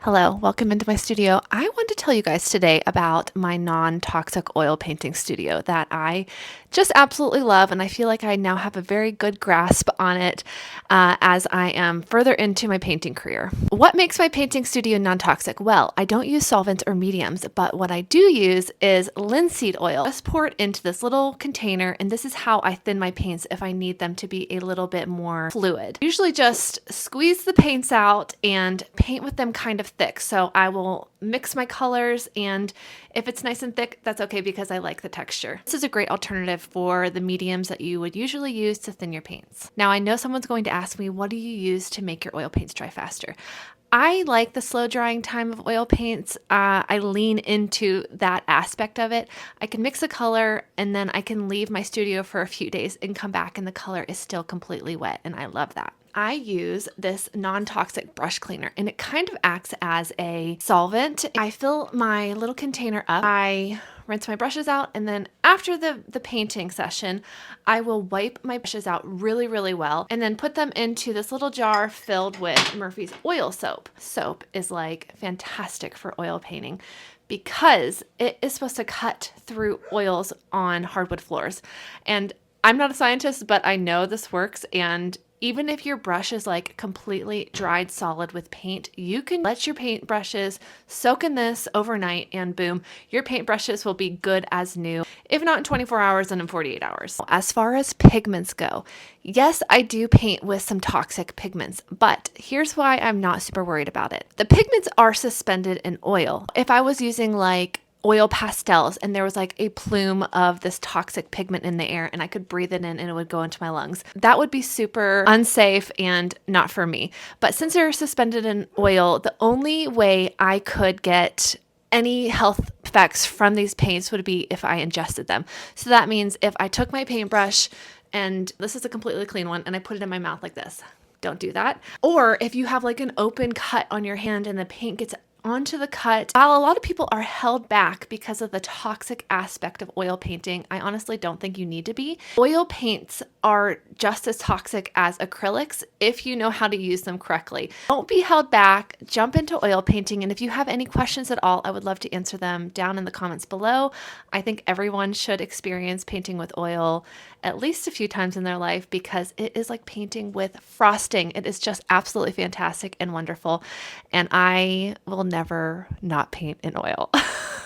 Hello, welcome into my studio. I want to tell you guys today about my non-toxic oil painting studio that I just absolutely love, and I feel like I now have a very good grasp on it as I am further into my painting career. What makes my painting studio non-toxic? Well, I don't use solvents or mediums, but what I do use is linseed oil. Just pour it into this little container, and this is how I thin my paints if I need them to be a little bit more fluid. Usually just squeeze the paints out and paint with them kind of thick. So I will mix my colors, and if it's nice and thick, that's okay because I like the texture. This is a great alternative for the mediums that you would usually use to thin your paints. Now, I know someone's going to ask me, what do you use to make your oil paints dry faster? I like the slow drying time of oil paints. I lean into that aspect of it. I can mix a color and then I can leave my studio for a few days and come back and the color is still completely wet, and I love that. I use this non-toxic brush cleaner, and it kind of acts as a solvent. I fill my little container up. I rinse my brushes out, and then after the painting session, I will wipe my brushes out really, really well and then put them into this little jar filled with Murphy's oil soap. Soap is like fantastic for oil painting because it is supposed to cut through oils on hardwood floors. And I'm not a scientist, but I know this works, and even if your brush is like completely dried solid with paint, you can let your paint brushes soak in this overnight and boom, your paint brushes will be good as new, if not in 24 hours, then in 48 hours. As far as pigments go, yes, I do paint with some toxic pigments, but here's why I'm not super worried about it. The pigments are suspended in oil. If I was using like oil pastels and there was like a plume of this toxic pigment in the air and I could breathe it in and it would go into my lungs, that would be super unsafe and not for me. But since they're suspended in oil, the only way I could get any health effects from these paints would be if I ingested them. So that means if I took my paintbrush, and this is a completely clean one, and I put it in my mouth like this, don't do that. Or if you have like an open cut on your hand and the paint gets onto the cut. While a lot of people are held back because of the toxic aspect of oil painting, I honestly don't think you need to be. Oil paints are just as toxic as acrylics if you know how to use them correctly. Don't be held back, jump into oil painting, and if you have any questions at all, I would love to answer them down in the comments below. I think everyone should experience painting with oil at least a few times in their life because it is like painting with frosting. It is just absolutely fantastic and wonderful, and I will never not paint in oil.